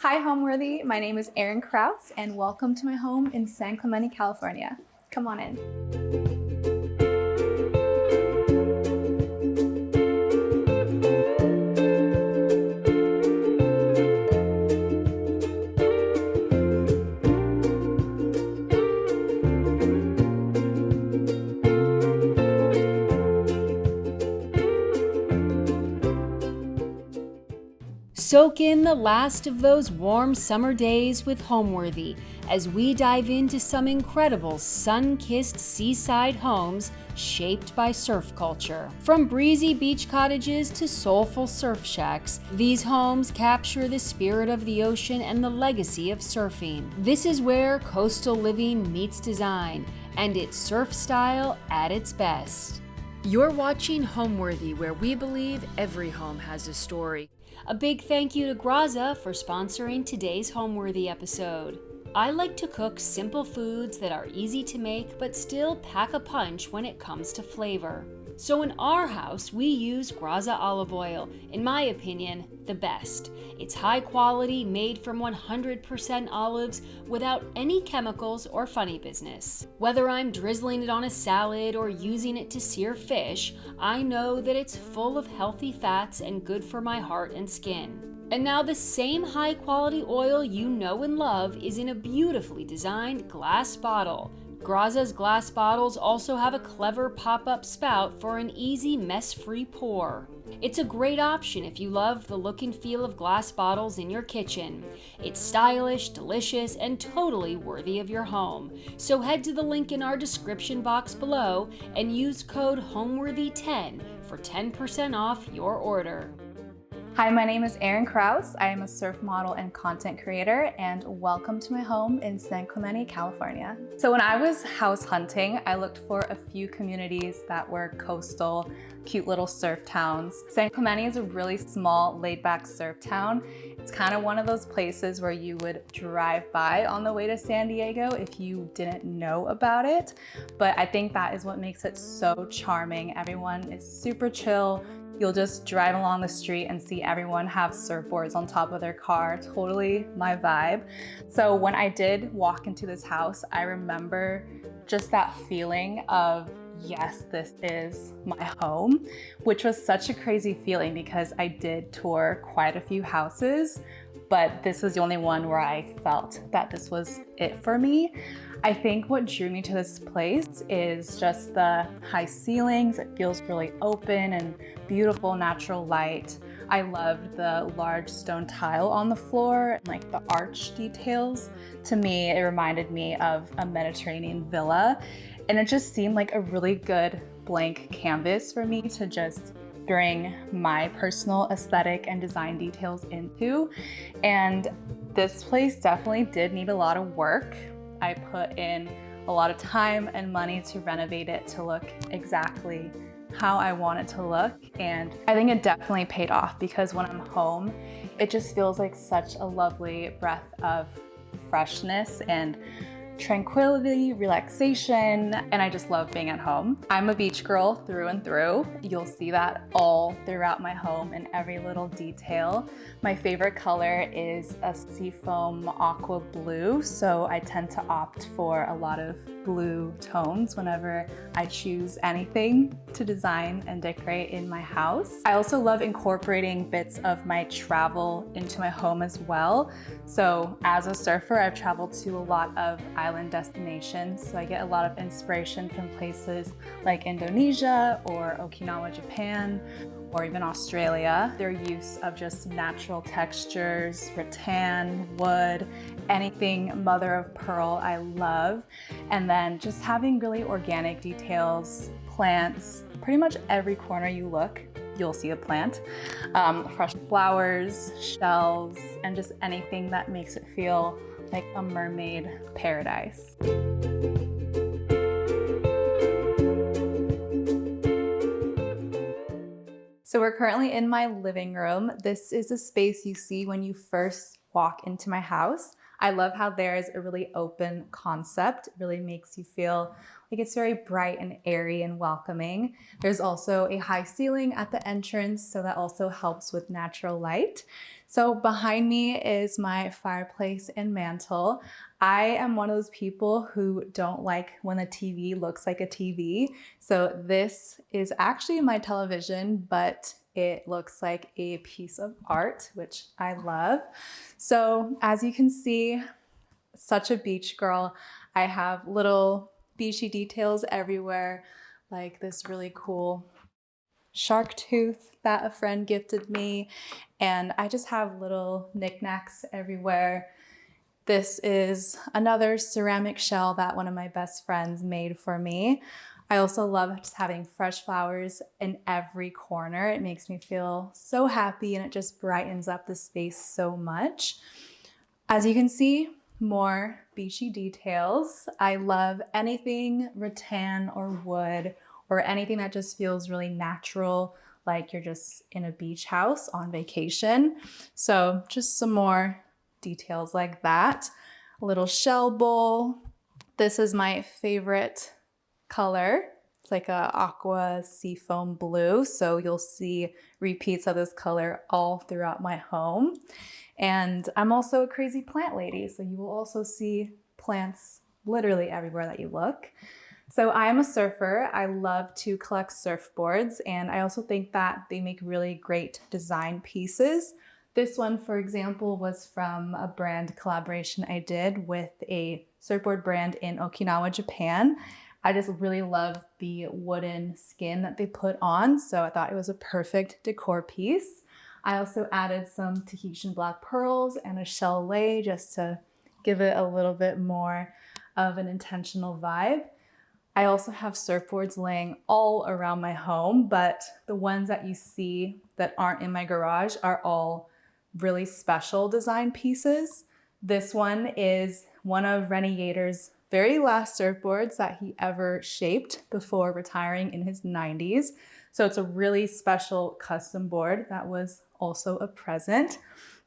Hi Homeworthy, my name is Eryn Krouse and welcome to my home in San Clemente, California. Come on in. Soak in the last of those warm summer days with Homeworthy as we dive into some incredible sun-kissed seaside homes shaped by surf culture. From breezy beach cottages to soulful surf shacks, these homes capture the spirit of the ocean and the legacy of surfing. This is where coastal living meets design, and it's surf style at its best. You're watching Homeworthy, where we believe every home has a story. A big thank you to Graza for sponsoring today's Homeworthy episode. I like to cook simple foods that are easy to make but still pack a punch when it comes to flavor. So in our house, we use Graza olive oil, in my opinion, the best. It's high quality, made from 100% olives without any chemicals or funny business. Whether I'm drizzling it on a salad or using it to sear fish, I know that it's full of healthy fats and good for my heart and skin. And now the same high quality oil you know and love is in a beautifully designed glass bottle. Graza's glass bottles also have a clever pop-up spout for an easy mess-free pour. It's a great option if you love the look and feel of glass bottles in your kitchen. It's stylish, delicious, and totally worthy of your home. So head to the link in our description box below and use code HOMEWORTHY10 for 10% off your order. Hi, my name is Eryn Krouse. I am a surf model and content creator, and welcome to my home in San Clemente, California. So when I was house hunting, I looked for a few communities that were coastal, cute little surf towns. San Clemente is a really small, laid-back surf town. It's kind of one of those places where you would drive by on the way to San Diego if you didn't know about it. But I think that is what makes it so charming. Everyone is super chill. You'll just drive along the street and see everyone have surfboards on top of their car. Totally my vibe. So when I did walk into this house, I remember just that feeling of, yes, this is my home, which was such a crazy feeling because I did tour quite a few houses, but this was the only one where I felt that this was it for me. I think what drew me to this place is just the high ceilings. It feels really open and beautiful natural light. I loved the large stone tile on the floor, and like the arch details. To me, it reminded me of a Mediterranean villa, and it just seemed like a really good blank canvas for me to just bring my personal aesthetic and design details into. And this place definitely did need a lot of work. I put in a lot of time and money to renovate it to look exactly how I want it to look. And I think it definitely paid off because when I'm home, it just feels like such a lovely breath of freshness and tranquility, relaxation, and I just love being at home. I'm a beach girl through and through. You'll see that all throughout my home in every little detail. My favorite color is a seafoam aqua blue, so I tend to opt for a lot of blue tones whenever I choose anything to design and decorate in my house. I also love incorporating bits of my travel into my home as well. So as a surfer, I've traveled to a lot of island destinations, so I get a lot of inspiration from places like Indonesia or Okinawa, Japan, or even Australia. Their use of just natural textures, rattan, wood, anything mother of pearl I love. And then just having really organic details, plants, pretty much every corner you look, you'll see a plant. Fresh flowers, shells, and just anything that makes it feel like a mermaid paradise. So we're currently in my living room. This is a space you see when you first walk into my house. I love how there's a really open concept. It really makes you feel like it's very bright and airy and welcoming. There's also a high ceiling at the entrance, so that also helps with natural light. So behind me is my fireplace and mantle. I am one of those people who don't like when the TV looks like a TV. So this is actually my television, but it looks like a piece of art, which I love. So as you can see, such a beach girl. I have little beachy details everywhere, like this really cool shark tooth that a friend gifted me. And I just have little knickknacks everywhere. This is another ceramic shell that one of my best friends made for me. I also love just having fresh flowers in every corner. It makes me feel so happy and it just brightens up the space so much. As you can see, more beachy details. I love anything rattan or wood or anything that just feels really natural, like you're just in a beach house on vacation. So just some more details like that. A little shell bowl. This is my favorite color. It's like a aqua seafoam blue. So you'll see repeats of this color all throughout my home. And I'm also a crazy plant lady. So you will also see plants literally everywhere that you look. So I am a surfer. I love to collect surfboards. And I also think that they make really great design pieces. This one, for example, was from a brand collaboration I did with a surfboard brand in Okinawa, Japan. I just really love the wooden skin that they put on, so I thought it was a perfect decor piece. I also added some Tahitian black pearls and a shell lay just to give it a little bit more of an intentional vibe. I also have surfboards laying all around my home, but the ones that you see that aren't in my garage are all really special design pieces. This one is one of Renovations' very last surfboards that he ever shaped before retiring in his 90s. So it's a really special custom board that was also a present.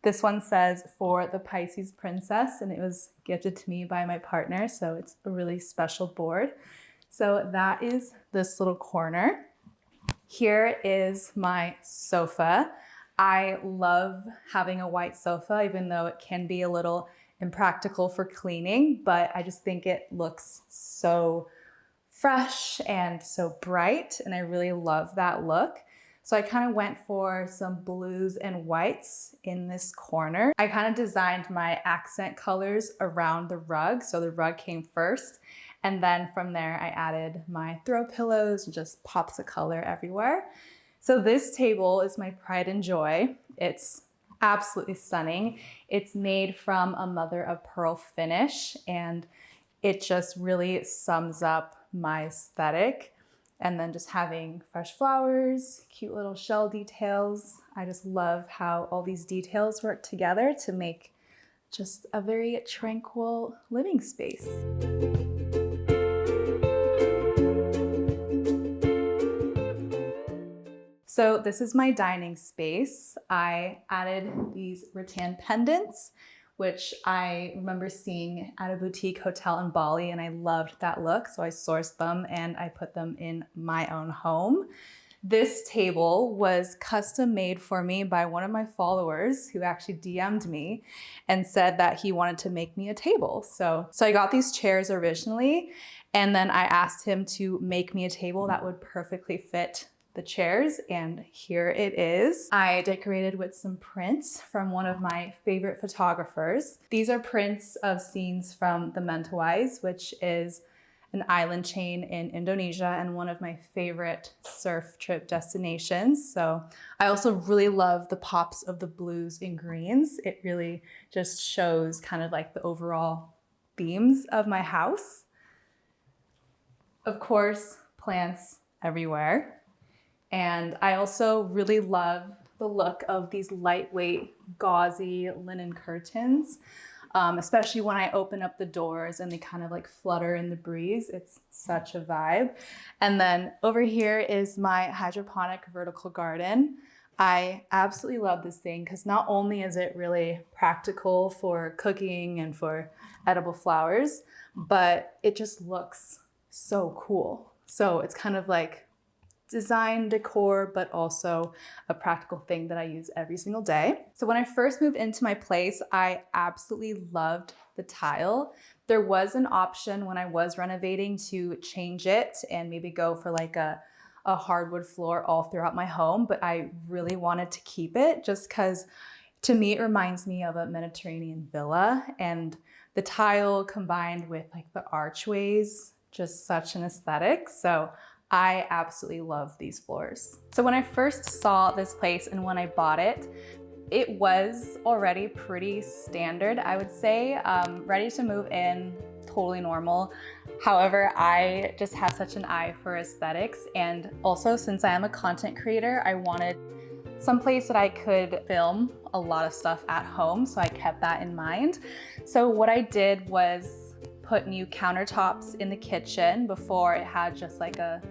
This one says for the Pisces Princess, and it was gifted to me by my partner. So it's a really special board. So that is this little corner. Here is my sofa. I love having a white sofa, even though it can be a little impractical for cleaning, but I just think it looks so fresh and so bright, and I really love that look. So I kind of went for some blues and whites in this corner. I kind of designed my accent colors around the rug, so the rug came first, and then from there I added my throw pillows and just pops of color everywhere. So this table is my pride and joy. It's absolutely stunning. It's made from a mother of pearl finish, and it just really sums up my aesthetic. And then just having fresh flowers, cute little shell details. I just love how all these details work together to make just a very tranquil living space. So this is my dining space. I added these rattan pendants, which I remember seeing at a boutique hotel in Bali, and I loved that look. So I sourced them and I put them in my own home. This table was custom made for me by one of my followers who actually DM'd me and said that he wanted to make me a table. So I got these chairs originally, and then I asked him to make me a table that would perfectly fit the chairs, and here it is. I decorated with some prints from one of my favorite photographers. These are prints of scenes from the Mentawais, which is an island chain in Indonesia and one of my favorite surf trip destinations. So I also really love the pops of the blues and greens. It really just shows kind of like the overall themes of my house. Of course, plants everywhere. And I also really love the look of these lightweight, gauzy linen curtains, especially when I open up the doors and they kind of like flutter in the breeze. It's such a vibe. And then over here is my hydroponic vertical garden. I absolutely love this thing because not only is it really practical for cooking and for edible flowers, but it just looks so cool. So it's kind of like design decor, but also a practical thing that I use every single day. So when I first moved into my place, I absolutely loved the tile. There was an option when I was renovating to change it and maybe go for like a hardwood floor all throughout my home, but I really wanted to keep it just because to me it reminds me of a Mediterranean villa, and the tile combined with like the archways, just such an aesthetic. So I absolutely love these floors. So when I first saw this place and when I bought it, it was already pretty standard, I would say, ready to move in, totally normal. However, I just have such an eye for aesthetics. And also, since I am a content creator, I wanted some place that I could film a lot of stuff at home. So I kept that in mind. So what I did was put new countertops in the kitchen. Before, it had just like a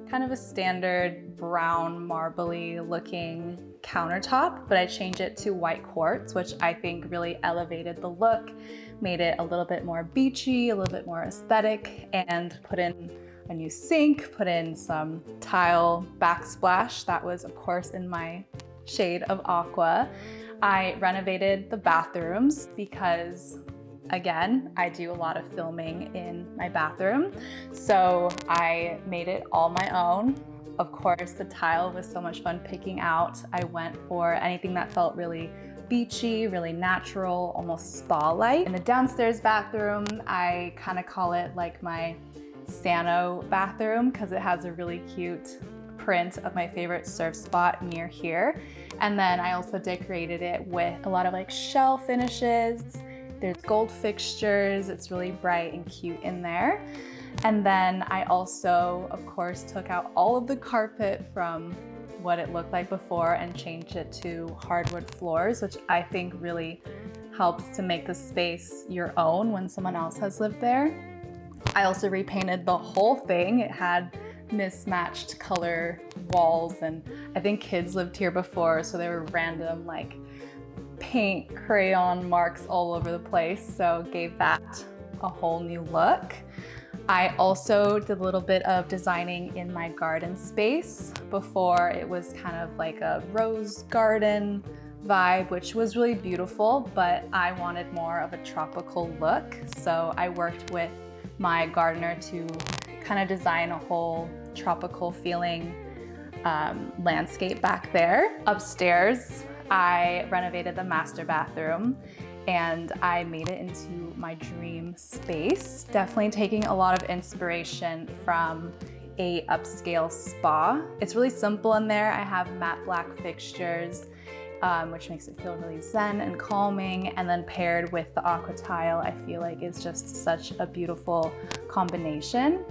kind of a standard brown marbly looking countertop, but I changed it to white quartz, which I think really elevated the look, made it a little bit more beachy, a little bit more aesthetic, and put in a new sink, put in some tile backsplash. That was of course in my shade of aqua. I renovated the bathrooms because again, I do a lot of filming in my bathroom, so I made it all my own. Of course, the tile was so much fun picking out. I went for anything that felt really beachy, really natural, almost spa-like. In the downstairs bathroom, I kind of call it like my Sano bathroom because it has a really cute print of my favorite surf spot near here. And then I also decorated it with a lot of like shell finishes. There's gold fixtures. It's really bright and cute in there. And then I also, of course, took out all of the carpet from what it looked like before and changed it to hardwood floors, which I think really helps to make the space your own when someone else has lived there. I also repainted the whole thing. It had mismatched color walls, and I think kids lived here before, so there were random like paint crayon marks all over the place, so gave that a whole new look. I also did a little bit of designing in my garden space. Before, it was kind of like a rose garden vibe, which was really beautiful, but I wanted more of a tropical look. So I worked with my gardener to kind of design a whole tropical feeling landscape back there. Upstairs, I renovated the master bathroom and I made it into my dream space. Definitely taking a lot of inspiration from a upscale spa. It's really simple in there. I have matte black fixtures, which makes it feel really zen and calming. And then paired with the aqua tile, I feel like it's just such a beautiful combination.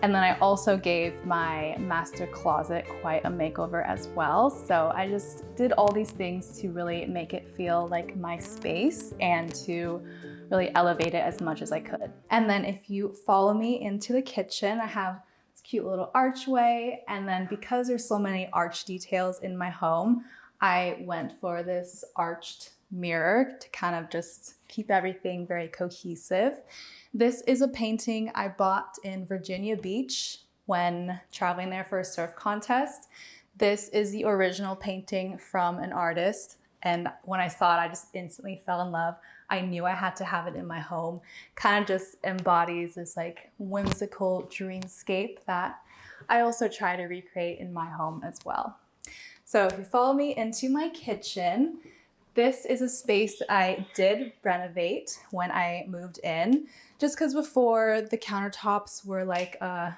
And then I also gave my master closet quite a makeover as well. So I just did all these things to really make it feel like my space and to really elevate it as much as I could. And then if you follow me into the kitchen, I have this cute little archway. And then because there's so many arch details in my home, I went for this arched mirror to kind of just keep everything very cohesive. This is a painting I bought in Virginia Beach when traveling there for a surf contest. This is the original painting from an artist, and when I saw it, I just instantly fell in love. I knew I had to have it in my home. Kind of just embodies this like whimsical dreamscape that I also try to recreate in my home as well. So if you follow me into my kitchen, this is a space that I did renovate when I moved in, just because before the countertops were like a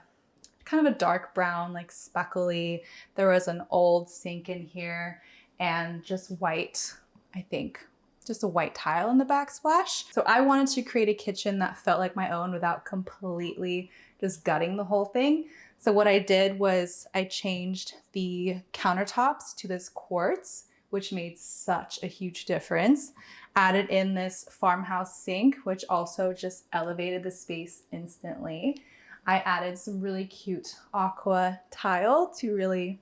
kind of a dark brown, like speckly. There was an old sink in here and just white, I think, just a white tile in the backsplash. So I wanted to create a kitchen that felt like my own without completely just gutting the whole thing. So what I did was I changed the countertops to this quartz, which made such a huge difference. Added in this farmhouse sink, which also just elevated the space instantly. I added some really cute aqua tile to really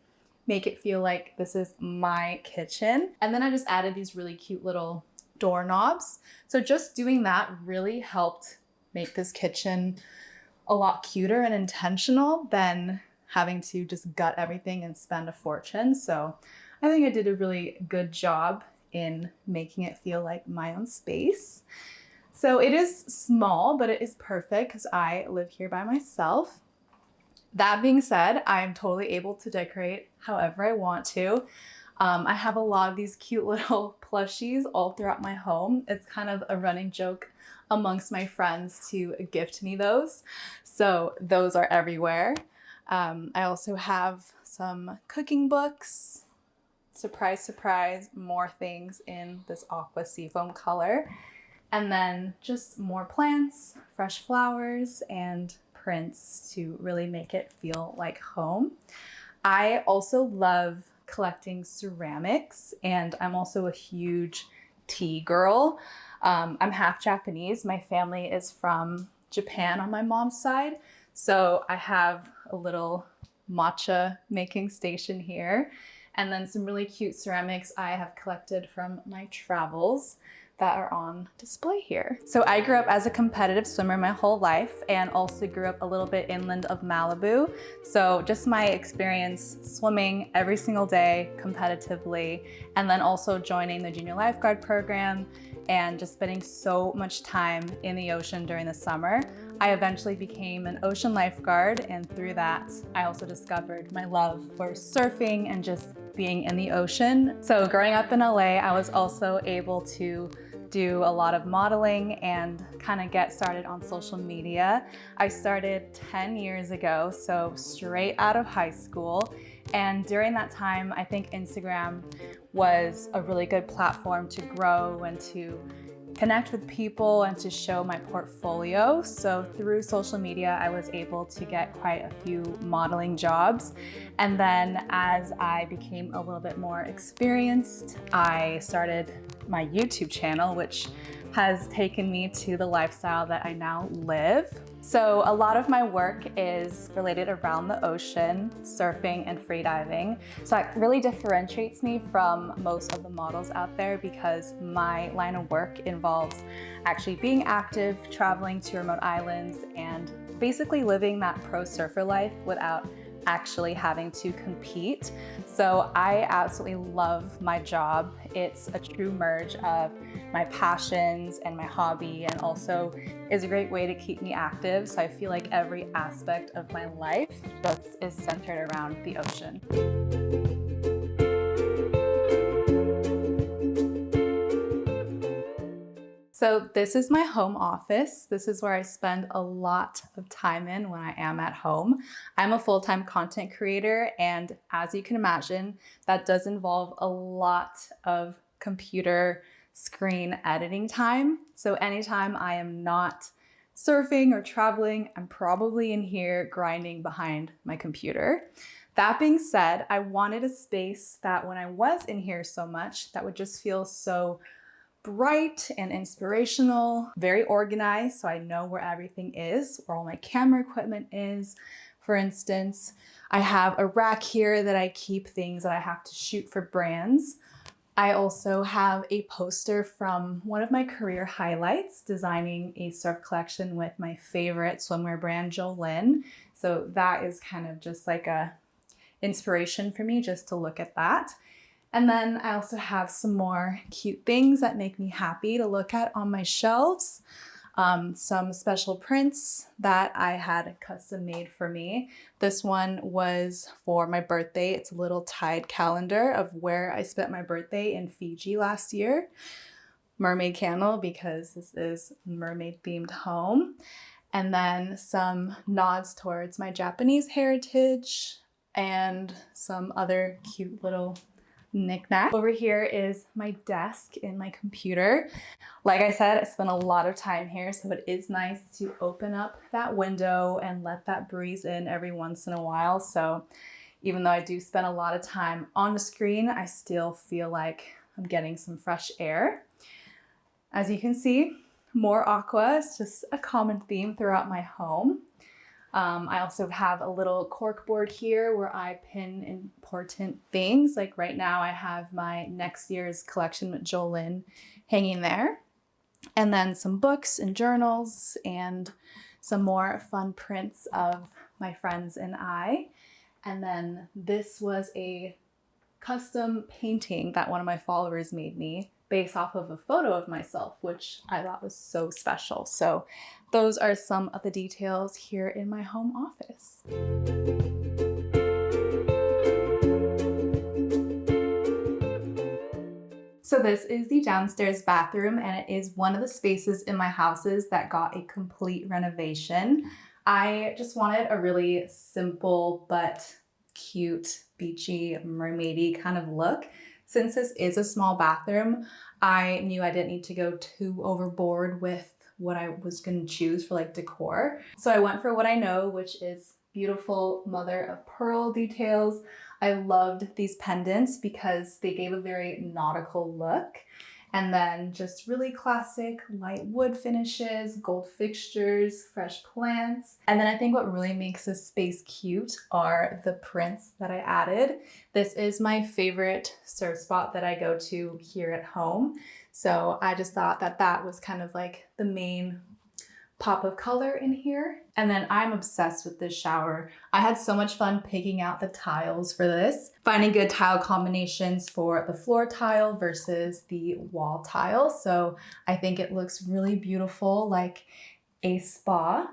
make it feel like this is my kitchen. And then I just added these really cute little doorknobs. So just doing that really helped make this kitchen a lot cuter and intentional than having to just gut everything and spend a fortune. So I think I did a really good job in making it feel like my own space. So it is small, but it is perfect because I live here by myself. That being said, I'm totally able to decorate however I want to. I have a lot of these cute little plushies all throughout my home. It's kind of a running joke amongst my friends to gift me those. So those are everywhere. I also have some cooking books. Surprise, surprise, more things in this aqua seafoam color. And then just more plants, fresh flowers, and prints to really make it feel like home. I also love collecting ceramics, and I'm also a huge tea girl. I'm half Japanese. My family is from Japan on my mom's side. So I have a little matcha making station here, and then some really cute ceramics I have collected from my travels that are on display here. So I grew up as a competitive swimmer my whole life and also grew up a little bit inland of Malibu. So just my experience swimming every single day competitively, and then also joining the junior lifeguard program and just spending so much time in the ocean during the summer. I eventually became an ocean lifeguard, and through that, I also discovered my love for surfing and just being in the ocean. So growing up in LA, I was also able to do a lot of modeling and kind of get started on social media. I started 10 years ago, so straight out of high school. And during that time, I think Instagram was a really good platform to grow and to connect with people and to show my portfolio. So through social media, I was able to get quite a few modeling jobs. And then as I became a little bit more experienced, I started my YouTube channel, which has taken me to the lifestyle that I now live. So a lot of my work is related around the ocean, surfing and freediving. So that really differentiates me from most of the models out there because my line of work involves actually being active, traveling to remote islands, and basically living that pro surfer life without actually having to compete. So I absolutely love my job. It's a true merge of my passions and my hobby, and also is a great way to keep me active. So I feel like every aspect of my life just is centered around the ocean. So this is my home office. This is where I spend a lot of time in when I am at home. I'm a full-time content creator, and as you can imagine, that does involve a lot of computer screen editing time. So anytime I am not surfing or traveling, I'm probably in here grinding behind my computer. That being said, I wanted a space that when I was in here so much, that would just feel so bright and inspirational, very organized, so I know where everything is, where all my camera equipment is. For instance, I have a rack here that I keep things that I have to shoot for brands. I also have a poster from one of my career highlights, designing a surf collection with my favorite swimwear brand, Jolene. So that is kind of just like a inspiration for me just to look at that. And then I also have some more cute things that make me happy to look at on my shelves. Some special prints that I had custom made for me. This one was for my birthday. It's a little tide calendar of where I spent my birthday in Fiji last year. Mermaid candle because this is mermaid themed home. And then some nods towards my Japanese heritage and some other cute little knick-knack. Over here is my desk and my computer. Like I said, I spent a lot of time here, so it is nice to open up that window and let that breeze in every once in a while. So even though I do spend a lot of time on the screen, I still feel like I'm getting some fresh air. As you can see, more aqua is just a common theme throughout my home. I also have a little cork board here where I pin important things. Like right now I have my next year's collection with Jolyn hanging there. And then some books and journals and some more fun prints of my friends and I. And then this was a custom painting that one of my followers made me based off of a photo of myself, which I thought was so special. So those are some of the details here in my home office. So this is the downstairs bathroom, and it is one of the spaces in my houses that got a complete renovation. I just wanted a really simple but cute, beachy, mermaidy kind of look. Since this is a small bathroom, I knew I didn't need to go too overboard with what I was going to choose for like decor. So I went for what I know, which is beautiful mother of pearl details. I loved these pendants because they gave a very nautical look. And then just really classic light wood finishes, gold fixtures, fresh plants. And then I think what really makes this space cute are the prints that I added. This is my favorite surf spot that I go to here at home. So I just thought that that was kind of like the main pop of color in here. And then I'm obsessed with this shower. I had so much fun picking out the tiles for this, finding good tile combinations for the floor tile versus the wall tile. So I think it looks really beautiful, like a spa.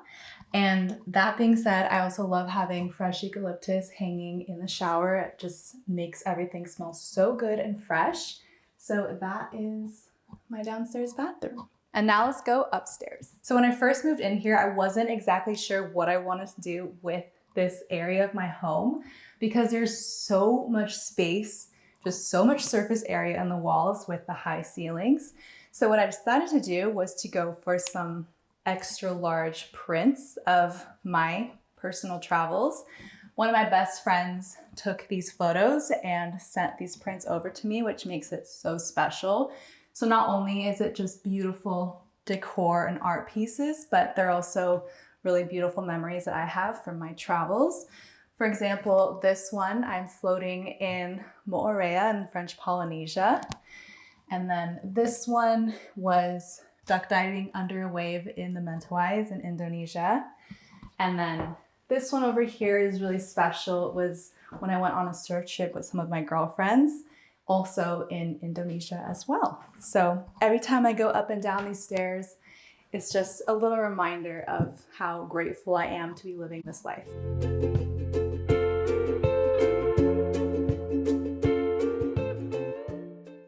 And that being said, I also love having fresh eucalyptus hanging in the shower. It just makes everything smell so good and fresh. So that is my downstairs bathroom. And now let's go upstairs. So when I first moved in here, I wasn't exactly sure what I wanted to do with this area of my home because there's so much space, just so much surface area in the walls with the high ceilings. So what I decided to do was to go for some extra large prints of my personal travels. One of my best friends took these photos and sent these prints over to me, which makes it so special. So not only is it just beautiful decor and art pieces, but they're also really beautiful memories that I have from my travels. For example, this one, I'm floating in Moorea in French Polynesia. And then this one was duck diving under a wave in the Mentawais in Indonesia. And then this one over here is really special. It was when I went on a surf trip with some of my girlfriends, also in Indonesia as well. So every time I go up and down these stairs, it's just a little reminder of how grateful I am to be living this life.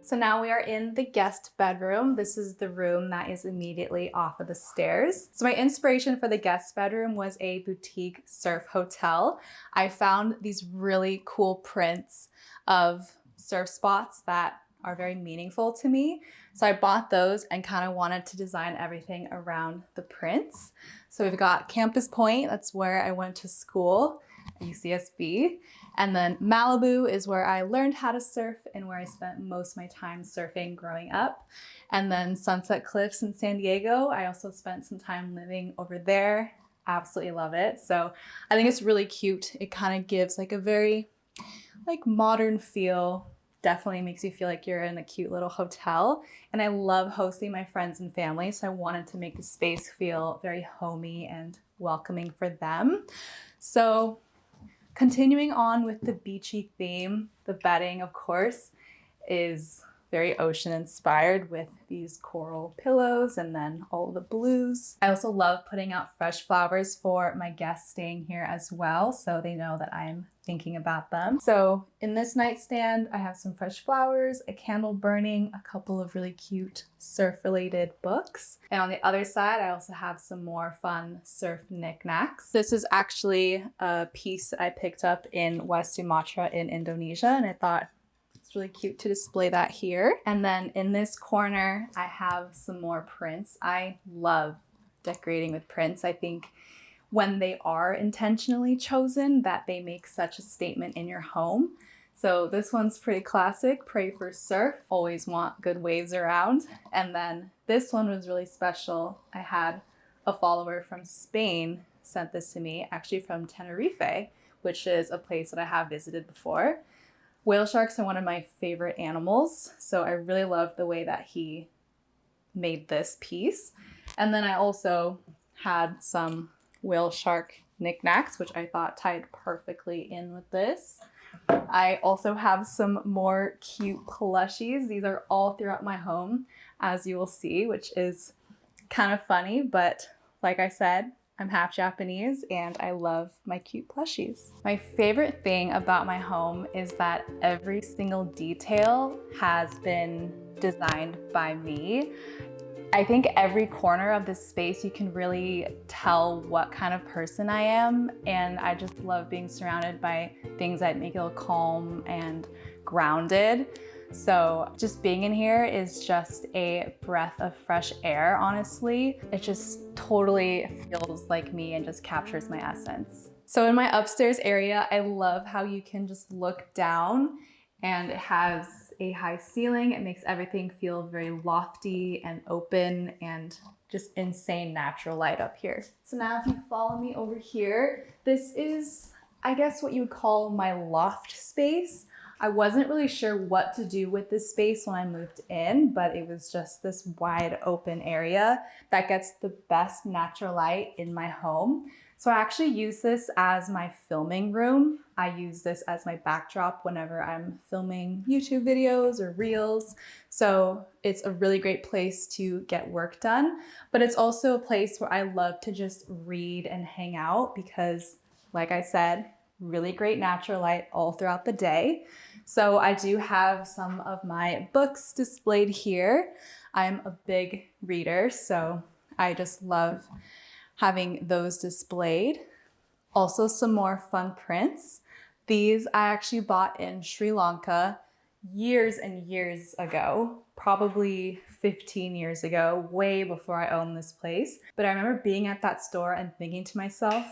So now we are in the guest bedroom. This is the room that is immediately off of the stairs. So my inspiration for the guest bedroom was a boutique surf hotel. I found these really cool prints of surf spots that are very meaningful to me. So I bought those and kind of wanted to design everything around the prints. So we've got Campus Point, that's where I went to school at UCSB. And then Malibu is where I learned how to surf and where I spent most of my time surfing growing up. And then Sunset Cliffs in San Diego, I also spent some time living over there. Absolutely love it. So I think it's really cute. It kind of gives like a very like modern feel. Definitely makes you feel like you're in a cute little hotel. And I love hosting my friends and family, so I wanted to make the space feel very homey and welcoming for them. So continuing on with the beachy theme, the bedding, of course, is very ocean inspired with these coral pillows and then all the blues. I also love putting out fresh flowers for my guests staying here as well, so they know that I'm thinking about them. So in this nightstand, I have some fresh flowers, a candle burning, a couple of really cute surf-related books. And on the other side, I also have some more fun surf knickknacks. This is actually a piece that I picked up in West Sumatra in Indonesia, and I thought it's really cute to display that here. And then in this corner, I have some more prints. I love decorating with prints. I think when they are intentionally chosen, that they make such a statement in your home. So this one's pretty classic, pray for surf, always want good waves around. And then this one was really special. I had a follower from Spain sent this to me, actually from Tenerife, which is a place that I have visited before. Whale sharks are one of my favorite animals, so I really love the way that he made this piece. And then I also had some whale shark knickknacks, which I thought tied perfectly in with this. I also have some more cute plushies. These are all throughout my home, as you will see, which is kind of funny, but like I said, I'm half Japanese and I love my cute plushies. My favorite thing about my home is that every single detail has been designed by me. I think every corner of this space you can really tell what kind of person I am, and I just love being surrounded by things that make it feel calm and grounded. So just being in here is just a breath of fresh air, honestly. It just totally feels like me and just captures my essence. So in my upstairs area, I love how you can just look down and it has a high ceiling. It makes everything feel very lofty and open and just insane natural light up here. So now if you follow me over here, this is, I guess, what you would call my loft space. I wasn't really sure what to do with this space when I moved in, but it was just this wide open area that gets the best natural light in my home. So I actually use this as my filming room. I use this as my backdrop whenever I'm filming YouTube videos or reels. So it's a really great place to get work done, but it's also a place where I love to just read and hang out because, like I said, really great natural light all throughout the day. So I do have some of my books displayed here. I'm a big reader, so I just love having those displayed. Also some more fun prints. These I actually bought in Sri Lanka years and years ago, probably 15 years ago, way before I owned this place. But I remember being at that store and thinking to myself,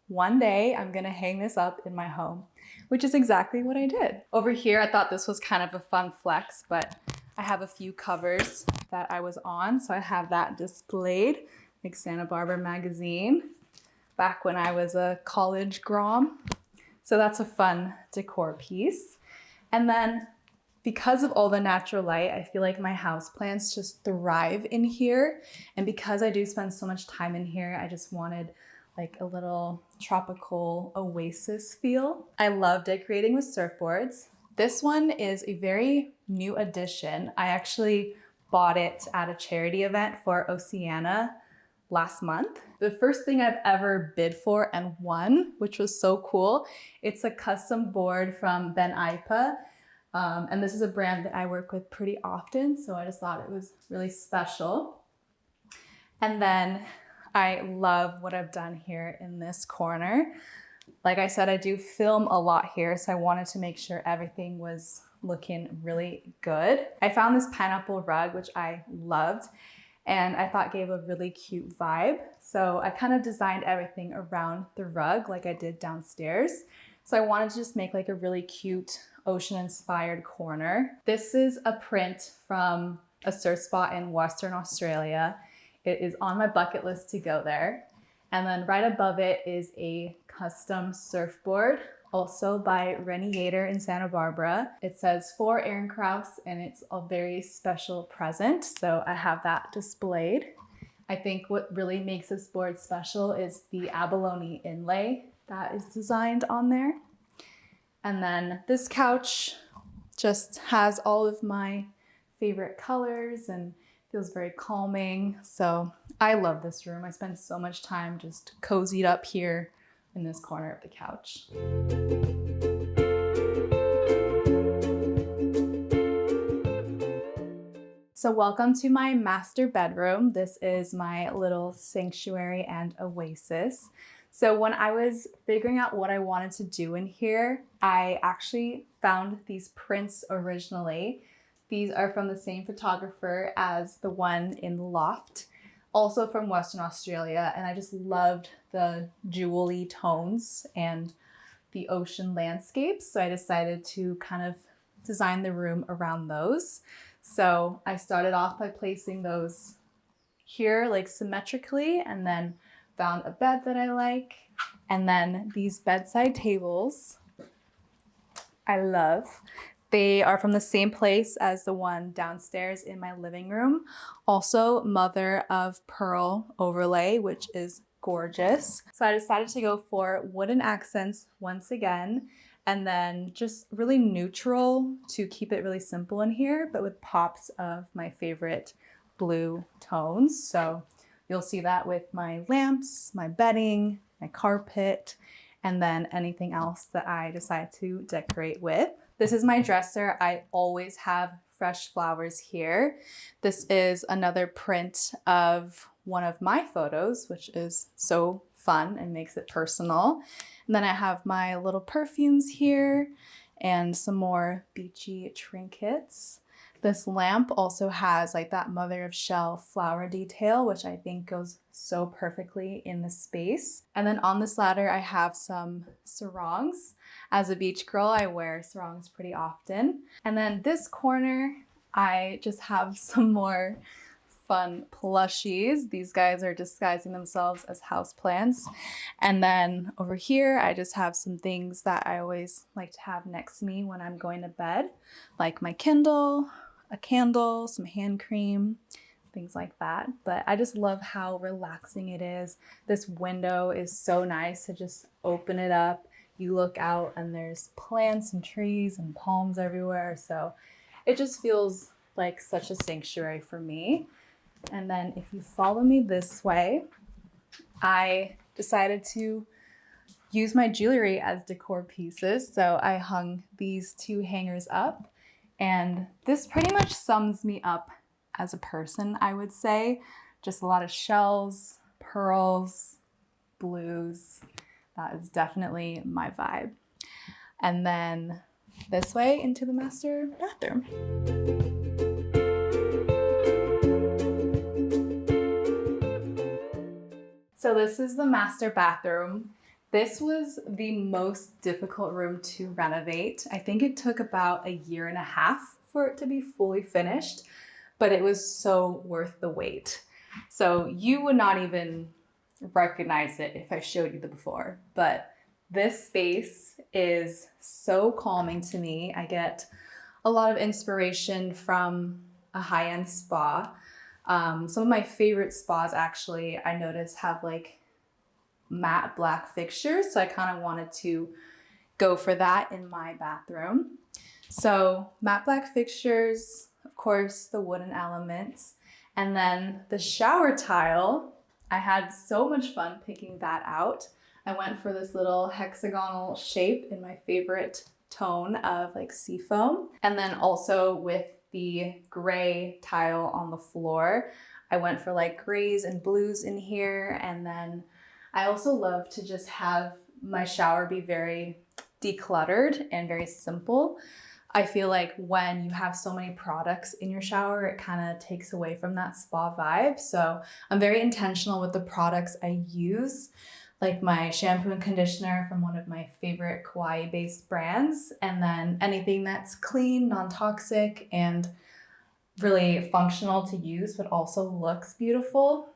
one day I'm gonna hang this up in my home, which is exactly what I did. Over here, I thought this was kind of a fun flex, but I have a few covers that I was on. So I have that displayed, like Santa Barbara magazine, back when I was a college grom. So that's a fun decor piece. And then because of all the natural light, I feel like my houseplants just thrive in here. And because I do spend so much time in here, I just wanted like a little tropical oasis feel. I love decorating with surfboards. This one is a very new addition. I actually bought it at a charity event for Oceana last month. The first thing I've ever bid for and won, which was so cool. It's a custom board from Ben Ipa. And this is a brand that I work with pretty often, so I just thought it was really special. And then I love what I've done here in this corner. Like I said, I do film a lot here, so I wanted to make sure everything was looking really good. I found this pineapple rug, which I loved, and I thought gave a really cute vibe. So I kind of designed everything around the rug like I did downstairs. So I wanted to just make like a really cute ocean-inspired corner. This is a print from a surf spot in Western Australia. It is on my bucket list to go there. And then right above it is a custom surfboard, also by Renovations in Santa Barbara. It says for Eryn Krouse, and it's a very special present. So I have that displayed. I think what really makes this board special is the abalone inlay that is designed on there. And then this couch just has all of my favorite colors and feels very calming. So I love this room. I spend so much time just cozied up here in this corner of the couch. So welcome to my master bedroom. This is my little sanctuary and oasis. So when I was figuring out what I wanted to do in here, I actually found these prints originally. These are from the same photographer as the one in the loft, also from Western Australia. And I just loved the jewelry tones and the ocean landscapes. So I decided to kind of design the room around those. So I started off by placing those here like symmetrically and then found a bed that I like. And then these bedside tables I love. They are from the same place as the one downstairs in my living room. Also mother of pearl overlay, which is gorgeous. So I decided to go for wooden accents once again, and then just really neutral to keep it really simple in here, but with pops of my favorite blue tones. So you'll see that with my lamps, my bedding, my carpet, and then anything else that I decide to decorate with. This is my dresser. I always have fresh flowers here. This is another print of one of my photos, which is so fun and makes it personal. And then I have my little perfumes here and some more beachy trinkets. This lamp also has like that mother of shell flower detail, which I think goes so perfectly in the space. And then on this ladder, I have some sarongs. As a beach girl, I wear sarongs pretty often. And then this corner, I just have some more fun plushies. These guys are disguising themselves as houseplants. And then over here, I just have some things that I always like to have next to me when I'm going to bed, like my Kindle, a candle, some hand cream, things like that. But I just love how relaxing it is. This window is so nice to just open it up. You look out and there's plants and trees and palms everywhere. So it just feels like such a sanctuary for me. And then if you follow me this way, I decided to use my jewelry as decor pieces. So I hung these two hangers up. And this pretty much sums me up as a person, I would say. Just a lot of shells, pearls, blues. That is definitely my vibe. And then this way into the master bathroom. So this is the master bathroom. This was the most difficult room to renovate. I think it took about 1.5 years for it to be fully finished, but it was so worth the wait. So you would not even recognize it if I showed you the before, but this space is so calming to me. I get a lot of inspiration from a high-end spa. Some of my favorite spas actually, I noticed, have like matte black fixtures. So I kind of wanted to go for that in my bathroom. So matte black fixtures, of course, the wooden elements, and then the shower tile. I had so much fun picking that out. I went for this little hexagonal shape in my favorite tone of like seafoam. And then also with the gray tile on the floor, I went for like grays and blues in here. And then I also love to just have my shower be very decluttered and very simple. I feel like when you have so many products in your shower, it kind of takes away from that spa vibe. So I'm very intentional with the products I use, like my shampoo and conditioner from one of my favorite Kauai-based brands, and then anything that's clean, non-toxic, and really functional to use, but also looks beautiful.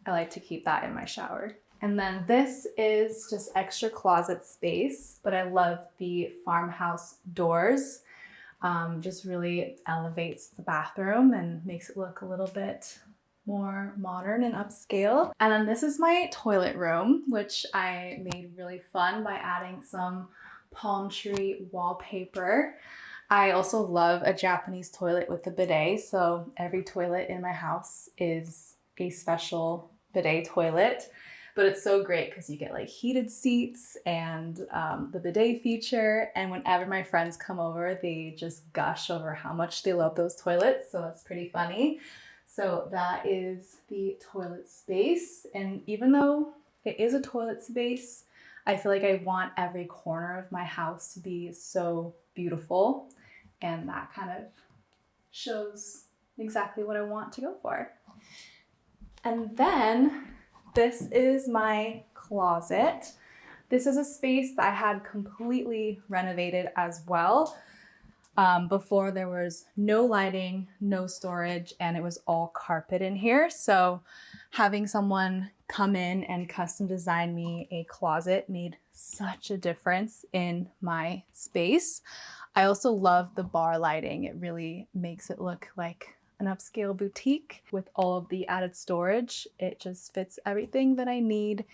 I like to keep that in my shower. And then this is just extra closet space, but I love the farmhouse doors. Just really elevates the bathroom and makes it look a little bit more modern and upscale. And then this is my toilet room, which I made really fun by adding some palm tree wallpaper. I also love a Japanese toilet with a bidet, so every toilet in my house is a special bidet toilet. But it's so great because you get like heated seats and the bidet feature. And whenever my friends come over, they just gush over how much they love those toilets. So that's pretty funny. So that is the toilet space. And even though it is a toilet space, I feel like I want every corner of my house to be so beautiful. And that kind of shows exactly what I want to go for. And then this is my closet. This is a space that I had completely renovated as well. Before there was no lighting, no storage, and it was all carpet in here. So having someone come in and custom design me a closet made such a difference in my space. I also love the bar lighting. It really makes it look like an upscale boutique with all of the added storage. It just fits everything that I need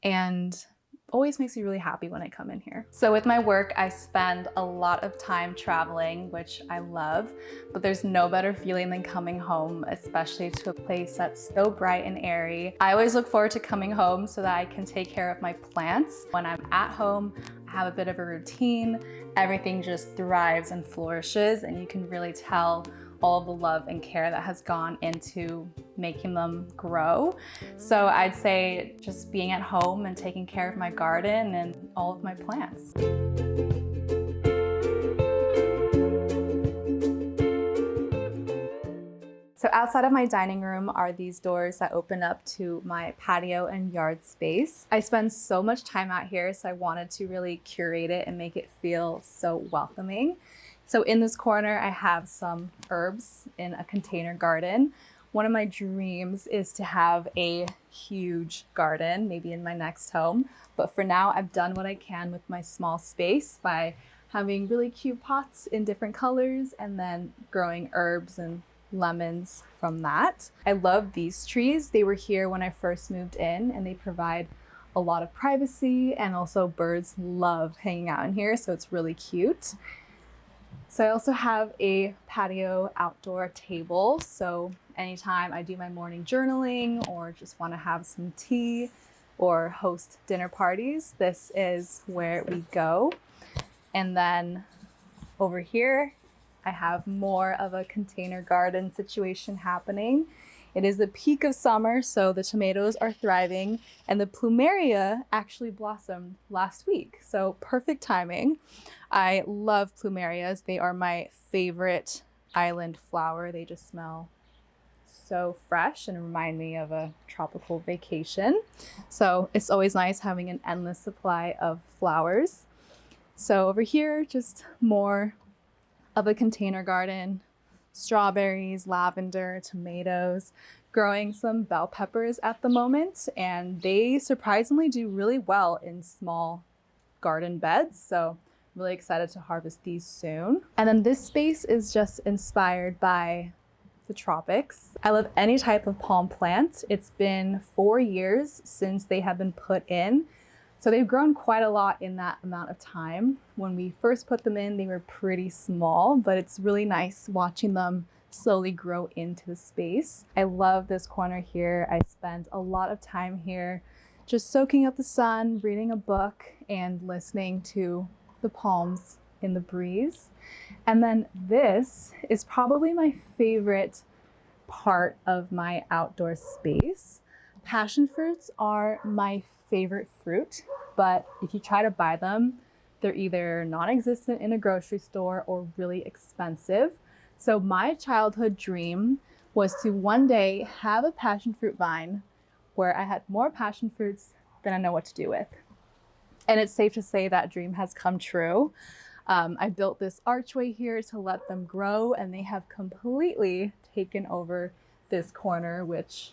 and always makes me really happy when I come in here. So with my work, I spend a lot of time traveling, which I love, but there's no better feeling than coming home, especially to a place that's so bright and airy. I always look forward to coming home so that I can take care of my plants. When I'm at home, I have a bit of a routine. Everything just thrives and flourishes, and you can really tell all of the love and care that has gone into making them grow. So I'd say just being at home and taking care of my garden and all of my plants. So outside of my dining room are these doors that open up to my patio and yard space. I spend so much time out here, so I wanted to really curate it and make it feel so welcoming. So in this corner, I have some herbs in a container garden. One of my dreams is to have a huge garden, maybe in my next home. But for now, I've done what I can with my small space by having really cute pots in different colors and then growing herbs and lemons from that. I love these trees. They were here when I first moved in, and they provide a lot of privacy, and also birds love hanging out in here, so it's really cute. So I also have a patio outdoor table. So anytime I do my morning journaling or just want to have some tea or host dinner parties, this is where we go. And then over here, I have more of a container garden situation happening. It is the peak of summer, so the tomatoes are thriving, and the plumeria actually blossomed last week. So perfect timing. I love plumerias. They are my favorite island flower. They just smell so fresh and remind me of a tropical vacation. So it's always nice having an endless supply of flowers. So over here, just more of a container garden. Strawberries, lavender, tomatoes, growing some bell peppers at the moment, and they surprisingly do really well in small garden beds. So I'm really excited to harvest these soon. And then this space is just inspired by the tropics. I love any type of palm plant. It's been 4 years since they have been put in. So they've grown quite a lot in that amount of time. When we first put them in, they were pretty small, but it's really nice watching them slowly grow into the space. I love this corner here. I spend a lot of time here just soaking up the sun, reading a book, and listening to the palms in the breeze. And then this is probably my favorite part of my outdoor space. Passion fruits are my favorite fruit, but if you try to buy them, they're either non-existent in a grocery store or really expensive. So my childhood dream was to one day have a passion fruit vine where I had more passion fruits than I know what to do with. And it's safe to say that dream has come true. I built this archway here to let them grow, and they have completely taken over this corner, which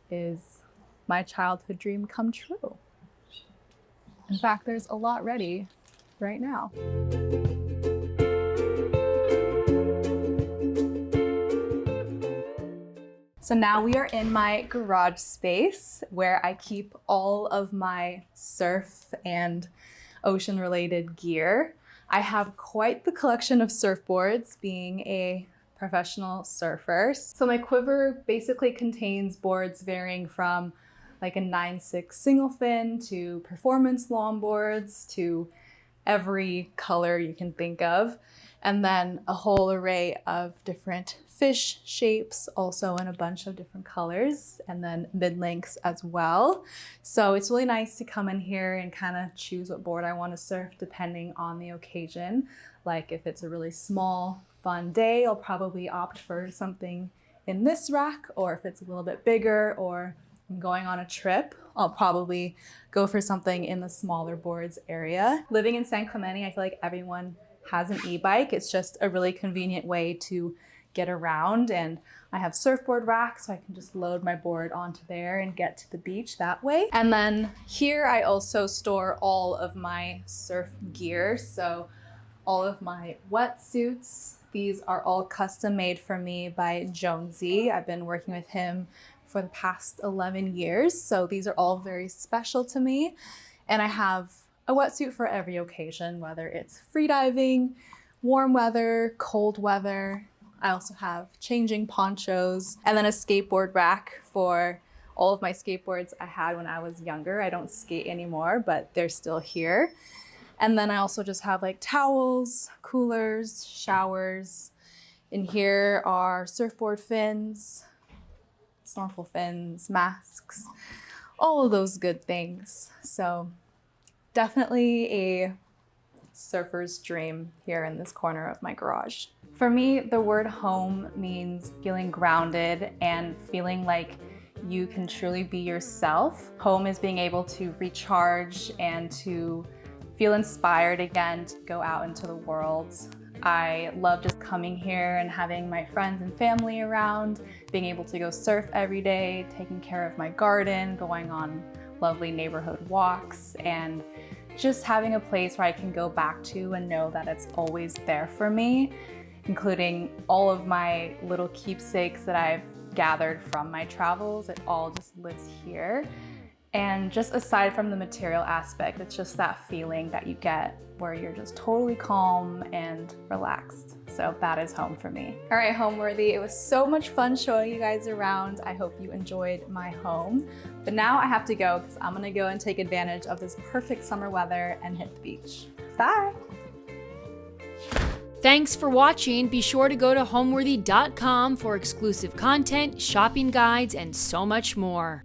is my childhood dream come true. In fact, there's a lot ready right now. So now we are in my garage space where I keep all of my surf and ocean related gear. I have quite the collection of surfboards, being a professional surfer. So my quiver basically contains boards varying from like a 9/6 single fin to performance longboards to every color you can think of. And then a whole array of different fish shapes, also in a bunch of different colors, and then mid-lengths as well. So it's really nice to come in here and kind of choose what board I want to surf depending on the occasion. Like if it's a really small, fun day, I'll probably opt for something in this rack, or if it's a little bit bigger or I'm going on a trip, I'll probably go for something in the smaller boards area. Living in San Clemente, I feel like everyone has an e-bike. It's just a really convenient way to get around, and I have surfboard racks, so I can just load my board onto there and get to the beach that way. And then here I also store all of my surf gear. So all of my wetsuits, these are all custom made for me by Jonesy. I've been working with him for the past 11 years. So these are all very special to me. And I have a wetsuit for every occasion, whether it's freediving, warm weather, cold weather. I also have changing ponchos, and then a skateboard rack for all of my skateboards I had when I was younger. I don't skate anymore, but they're still here. And then I also just have like towels, coolers, showers. In here are surfboard fins, snorkel fins, masks, all of those good things. So definitely a surfer's dream here in this corner of my garage. For me, the word home means feeling grounded and feeling like you can truly be yourself. Home is being able to recharge and to feel inspired again to go out into the world. I love just coming here and having my friends and family around, being able to go surf every day, taking care of my garden, going on lovely neighborhood walks, and just having a place where I can go back to and know that it's always there for me, including all of my little keepsakes that I've gathered from my travels. It all just lives here. And just aside from the material aspect, it's just that feeling that you get where you're just totally calm and relaxed. So that is home for me. All right, Homeworthy, it was so much fun showing you guys around. I hope you enjoyed my home. But now I have to go because I'm gonna go and take advantage of this perfect summer weather and hit the beach. Bye. Thanks for watching. Be sure to go to homeworthy.com for exclusive content, shopping guides, and so much more.